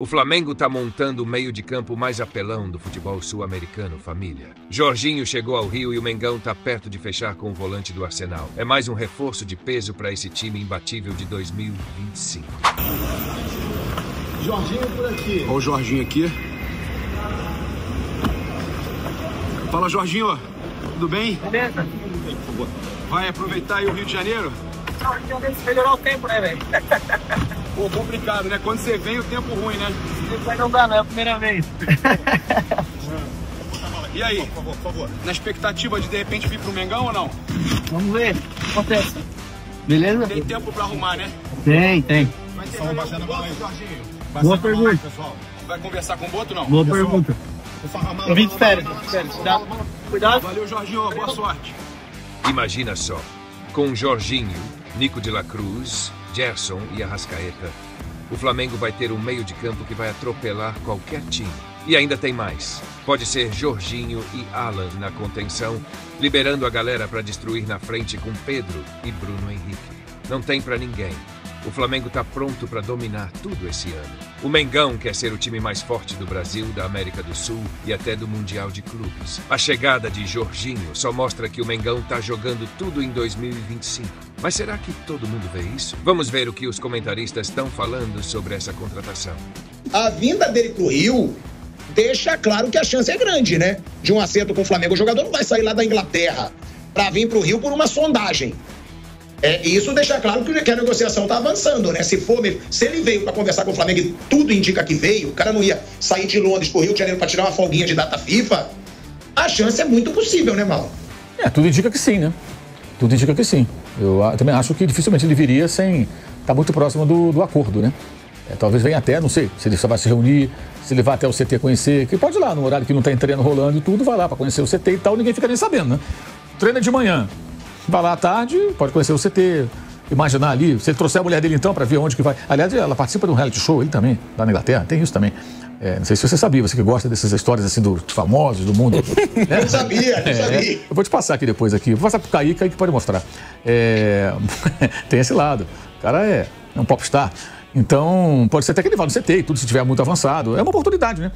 O Flamengo tá montando o meio de campo mais apelão do futebol sul-americano, família. Jorginho chegou ao Rio e o Mengão tá perto de fechar com o volante do Arsenal. É mais um reforço de peso para esse time imbatível de 2025. Jorginho por aqui. Olha o Jorginho aqui. Fala, Jorginho. Tudo bem? Beleza? Vai aproveitar aí o Rio de Janeiro? Não, tem que melhorar o tempo, né, velho? Pô, complicado, né? Quando você vem, o tempo ruim, né? Depois não dá, não é a primeira vez. E aí? Por favor. Na expectativa de repente vir pro Mengão ou não? Vamos ver o que acontece. Beleza? Tem tempo pra arrumar, né? Tem. Vai ter reunião com o Boto, Jorginho? Boa pergunta. Pessoal. Vai conversar com o Boto ou não? Boa pergunta. Eu vim de férias. Cuidado. Valeu, Jorginho. Boa sorte. Imagina só, com Jorginho, Nico de la Cruz, Gerson e Arrascaeta, o Flamengo vai ter um meio de campo que vai atropelar qualquer time. E ainda tem mais. Pode ser Jorginho e Alan na contenção, liberando a galera para destruir na frente com Pedro e Bruno Henrique. Não tem para ninguém. O Flamengo tá pronto para dominar tudo esse ano. O Mengão quer ser o time mais forte do Brasil, da América do Sul e até do Mundial de Clubes. A chegada de Jorginho só mostra que o Mengão tá jogando tudo em 2025. Mas será que todo mundo vê isso? Vamos ver o que os comentaristas estão falando sobre essa contratação. A vinda dele pro Rio deixa claro que a chance é grande, né? De um acerto com o Flamengo. O jogador não vai sair lá da Inglaterra para vir pro Rio por uma sondagem. E isso deixa claro que a negociação está avançando, né? Se ele veio para conversar com o Flamengo e tudo indica que veio, o cara não ia sair de Londres pro Rio de Janeiro para tirar uma folguinha de data FIFA, a chance é muito possível, né, Mal? Tudo indica que sim, né? Tudo indica que sim. Eu também acho que dificilmente ele viria sem estar muito próximo do acordo, né? Talvez venha até, não sei, se ele só vai se reunir, se ele vai até o CT conhecer, que pode ir lá no horário que não tem treino rolando e tudo, vai lá para conhecer o CT e tal, ninguém fica nem sabendo, né? Treina de manhã. Vai lá à tarde, pode conhecer o CT, imaginar ali. Se ele trouxer a mulher dele então para ver onde que vai. Aliás, ela participa de um reality show, ele também, lá na Inglaterra, tem isso também. Não sei se você sabia, você que gosta dessas histórias assim dos famosos, do mundo. Não sabia. Eu vou te passar aqui depois aqui. Vou passar pro Kaique pode mostrar. Tem esse lado. O cara é um popstar. Então, pode ser até que ele vá no CT e tudo, se estiver muito avançado. É uma oportunidade, né?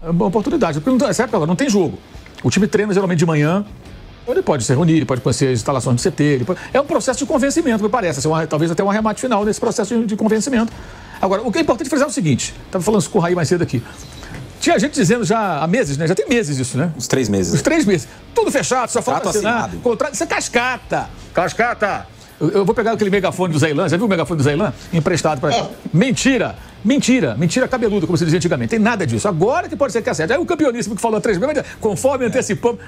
É uma oportunidade. Porque nessa época agora não tem jogo. O time treina geralmente de manhã. Ele pode se reunir, ele pode conhecer as instalações do CT. É um processo de convencimento, me parece. Talvez até um arremate final nesse processo de convencimento. Agora, o que é importante frisar é o seguinte. Estava falando isso com o Raí mais cedo aqui. Tinha gente dizendo já há meses, né? Já tem meses isso, né? Uns 3 meses. Uns 3 meses. Tudo fechado, só falta assinar. Assinado. Contrato. Isso é cascata. Cascata. Eu vou pegar aquele megafone do Zé Ilan. Já viu o megafone do Zé Ilan? Emprestado para... Mentira cabeluda, como se dizia antigamente. Tem nada disso. Agora que pode ser que acerte. Aí o campeoníssimo que falou 3 meses, conforme antecipou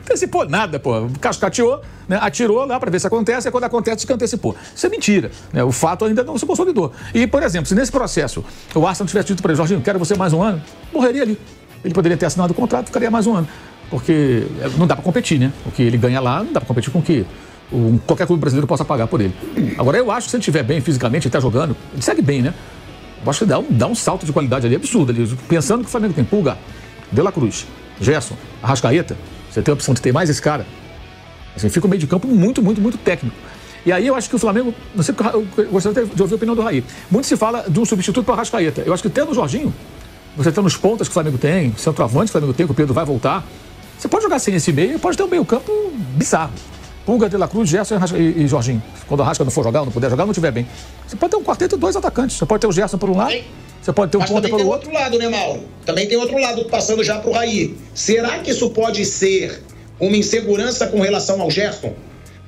nada, pô. Cascateou, né? Atirou lá para ver se acontece, e quando acontece, se antecipou. Isso é mentira, né? O fato ainda não se consolidou. E, por exemplo, se nesse processo o Arsenal tivesse dito para ele, Jorginho, quero você mais um ano, morreria ali. Ele poderia ter assinado o contrato, ficaria mais um ano. Porque não dá para competir, né? O que ele ganha lá, não dá para competir com o que qualquer clube brasileiro possa pagar por ele. Agora, eu acho que se ele estiver bem fisicamente, ele está jogando, ele segue bem, né? Eu acho que dá um salto de qualidade ali absurdo ali. Pensando que o Flamengo tem Pulga, De la Cruz, Gerson, Arrascaeta, você tem a opção de ter mais esse cara. Assim, fica um meio de campo muito técnico. E aí eu acho que o Flamengo, não sei, eu gostaria de ouvir a opinião do Raí. Muito se fala de um substituto para o Arrascaeta. Eu acho que tendo o Jorginho, você tendo os pontas que o Flamengo tem, o centroavante que o Flamengo tem, que o Pedro vai voltar, você pode jogar sem esse meio e pode ter um meio campo bizarro. Pulga, De la Cruz, Gerson e Jorginho. Quando o Arrasca não for jogar, ou não puder jogar, não estiver bem. Você pode ter um quarteto de 2 atacantes. Você pode ter o Gerson por um lado, você pode ter um ponta pelo outro. Mas também tem outro lado, né, Mauro? Também tem outro lado, passando já pro Raí. Será que isso pode ser uma insegurança com relação ao Gerson?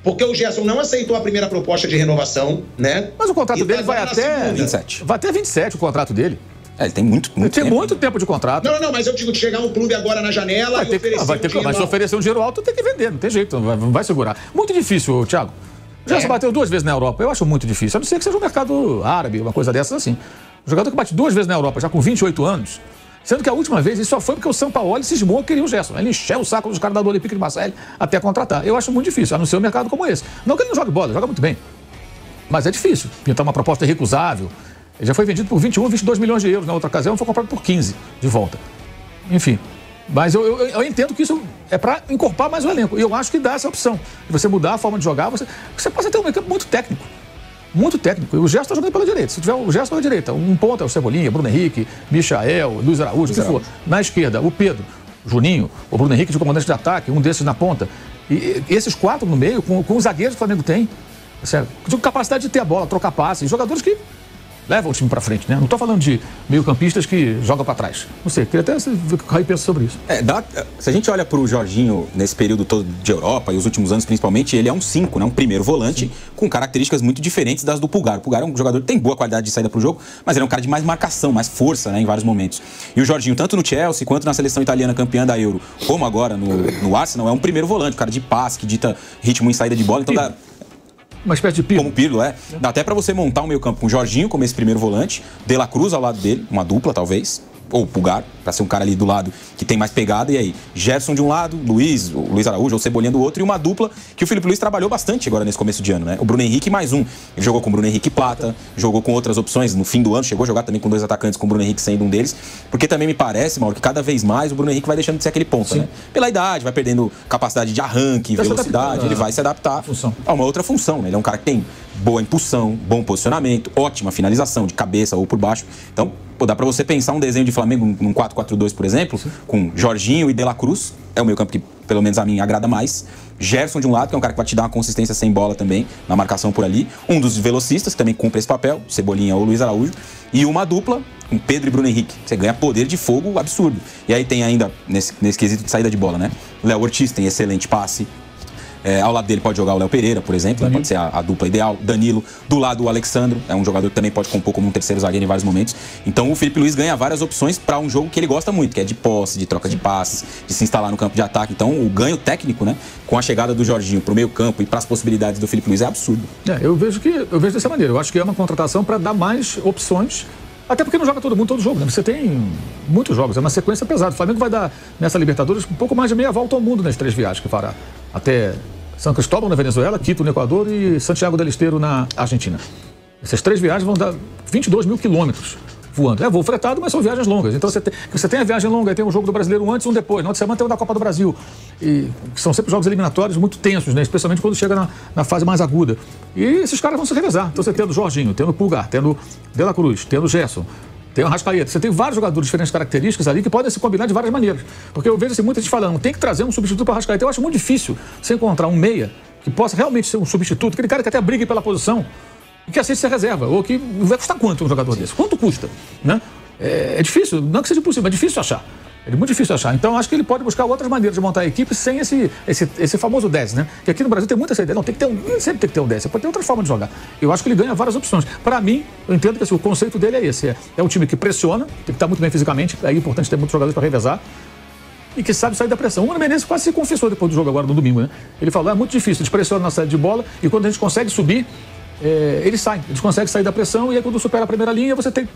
Porque o Gerson não aceitou a primeira proposta de renovação, né? Mas o contrato dele vai até 27. Vai até 27 o contrato dele. Ele tem muito tempo de contrato. Não, mas eu digo de chegar um clube agora na janela e oferecer mas se oferecer um dinheiro alto, tem que vender, não tem jeito, não vai segurar. Muito difícil, Thiago. Já se bateu 2 vezes na Europa, eu acho muito difícil. A não ser que seja um mercado árabe, uma coisa dessas assim. O jogador que bate 2 vezes na Europa, já com 28 anos, sendo que a última vez isso só foi porque o Sampaoli cismou que queria o Gerson. Ele encheu o saco dos caras da Olympique de Marseille até contratar. Eu acho muito difícil, a não ser um mercado como esse. Não que ele não jogue bola, joga muito bem. Mas é difícil pintar uma proposta irrecusável. Ele já foi vendido por 21, 22 milhões de euros na outra ocasião, foi comprado por 15 de volta. Enfim, mas eu entendo que isso é para encorpar mais o elenco. E eu acho que dá essa opção de você mudar a forma de jogar. Você passa a ter um meio campo muito técnico. muito técnico. E o Gerson está jogando pela direita. Se tiver o Gerson pela direita, um ponta é o Cebolinha, Bruno Henrique, Michael, Luiz Araújo, o que for. Na esquerda, o Pedro, Juninho, o Bruno Henrique de comandante de ataque, um desses na ponta. E esses 4 no meio, com os zagueiros que o Flamengo tem, com capacidade de ter a bola, trocar passes, jogadores que levam o time pra frente, né? Não tô falando de meio-campistas que jogam pra trás. Não sei, queria até ver o que o Raí pensa sobre isso. Se a gente olha pro Jorginho nesse período todo de Europa e os últimos anos principalmente, ele é um 5, né? Um primeiro volante com características muito diferentes das do Pulgar. O Pulgar é um jogador que tem boa qualidade de saída pro jogo, mas ele é um cara de mais marcação, mais força, né? Em vários momentos. E o Jorginho, tanto no Chelsea quanto na seleção italiana campeã da Euro, como agora no Arsenal, é um primeiro volante, um cara de passe, que dita ritmo em saída de bola. Então dá... Uma espécie de Pirlo. Como Pirlo, Dá até pra você montar um meio campo com o Jorginho como esse primeiro volante, De La Cruz ao lado dele, uma dupla talvez, ou Pulgar, pra ser um cara ali do lado que tem mais pegada, e aí Gerson de um lado, Luiz Araújo ou Cebolinha do outro, e uma dupla que o Filipe Luís trabalhou bastante agora nesse começo de ano, né? O Bruno Henrique mais um. Ele jogou com o Bruno Henrique Plata, jogou com outras opções no fim do ano, chegou a jogar também com 2 atacantes, com o Bruno Henrique sendo um deles, porque também me parece, Mauro, que cada vez mais o Bruno Henrique vai deixando de ser aquele ponta, né? Pela idade, vai perdendo capacidade de arranque, velocidade, ele vai se adaptar a uma outra função, né? Ele é um cara que tem boa impulsão, bom posicionamento, ótima finalização de cabeça ou por baixo. Então, dá pra você pensar um desenho de Flamengo num 4-4-2, por exemplo, com Jorginho e De La Cruz, é o meio campo que, pelo menos a mim, agrada mais. Gerson de um lado, que é um cara que vai te dar uma consistência sem bola também, na marcação por ali. Um dos velocistas, que também cumpre esse papel, Cebolinha ou Luiz Araújo. E uma dupla, com Pedro e Bruno Henrique. Você ganha poder de fogo absurdo. E aí tem ainda, nesse quesito de saída de bola, né? Léo Ortiz tem excelente passe. Ao lado dele pode jogar o Léo Pereira, por exemplo, né? Pode ser a dupla ideal. Danilo, do lado o Alexandro, é um jogador que também pode compor como um terceiro zagueiro em vários momentos. Então o Filipe Luís ganha várias opções para um jogo que ele gosta muito, que é de posse, de troca de passes, de se instalar no campo de ataque. Então o ganho técnico, né, com a chegada do Jorginho pro meio campo e para as possibilidades do Filipe Luís é absurdo. Eu vejo dessa maneira. Eu acho que é uma contratação para dar mais opções. Até porque não joga todo mundo todo jogo, né? Você tem muitos jogos, é uma sequência pesada. O Flamengo vai dar, nessa Libertadores, um pouco mais de meia volta ao mundo nas 3 viagens que fará. Até São Cristóbal, na Venezuela, Quito, no Equador e Santiago del Estero, na Argentina. Essas 3 viagens vão dar 22 mil quilômetros voando. É voo fretado, mas são viagens longas. Então você tem a viagem longa, aí tem um jogo do Brasileiro um antes e um depois. Na outra semana tem o da Copa do Brasil. E são sempre jogos eliminatórios muito tensos, né? Especialmente quando chega na fase mais aguda. E esses caras vão se revezar. Então você tem o Jorginho, tem o Pulgar, tem o De La Cruz, tem o Gerson, tem o Arrascaeta. Você tem vários jogadores de diferentes características ali que podem se combinar de várias maneiras. Porque eu vejo assim, muita gente falando, tem que trazer um substituto para o Arrascaeta. Eu acho muito difícil você encontrar um meia que possa realmente ser um substituto, aquele cara que até brigue pela posição e que aceite ser reserva. Ou que vai custar quanto um jogador desse? Quanto custa? Né? É difícil, não que seja impossível, é difícil achar. É muito difícil achar. Então, acho que ele pode buscar outras maneiras de montar a equipe sem esse famoso 10, né? Que aqui no Brasil tem muita essa ideia. Não, tem que ter sempre tem que ter um 10. Você pode ter outra forma de jogar. Eu acho que ele ganha várias opções. Para mim, eu entendo que assim, o conceito dele é esse. É um time que pressiona, tem que estar muito bem fisicamente. É importante ter muitos jogadores para revezar. E que sabe sair da pressão. O Mano Menezes quase se confessou depois do jogo agora, no domingo, né? Ele falou, é muito difícil, eles pressionam na saída de bola e quando a gente consegue subir, eles saem. Eles conseguem sair da pressão e aí quando supera a primeira linha, você tem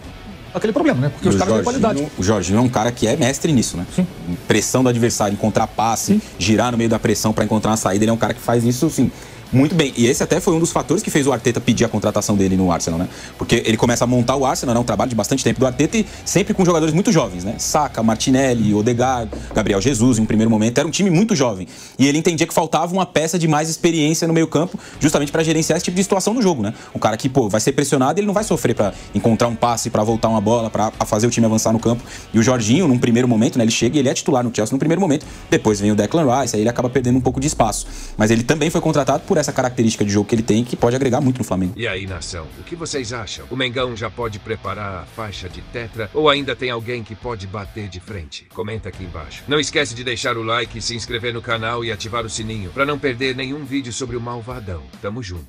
aquele problema, né? Porque os caras têm qualidade. O Jorginho é um cara que é mestre nisso, né? Sim. Pressão do adversário, encontrar passe, girar no meio da pressão para encontrar uma saída. Ele é um cara que faz isso, sim, muito bem. E esse até foi um dos fatores que fez o Arteta pedir a contratação dele no Arsenal, né? Porque ele começa a montar o Arsenal, né? Um trabalho de bastante tempo do Arteta e sempre com jogadores muito jovens, né? Saka, Martinelli, Odegaard, Gabriel Jesus, em um primeiro momento. Era um time muito jovem. E ele entendia que faltava uma peça de mais experiência no meio campo, justamente para gerenciar esse tipo de situação no jogo, né? Um cara que, vai ser pressionado e ele não vai sofrer para encontrar um passe, para voltar uma bola, para fazer o time avançar no campo. E o Jorginho, num primeiro momento, né? Ele chega e ele é titular no Chelsea no primeiro momento. Depois vem o Declan Rice, aí ele acaba perdendo um pouco de espaço. Mas ele também foi contratado por essa característica de jogo que ele tem, que pode agregar muito no Flamengo. E aí, nação, o que vocês acham? O Mengão já pode preparar a faixa de tetra ou ainda tem alguém que pode bater de frente? Comenta aqui embaixo. Não esquece de deixar o like, se inscrever no canal e ativar o sininho para não perder nenhum vídeo sobre o Malvadão. Tamo junto.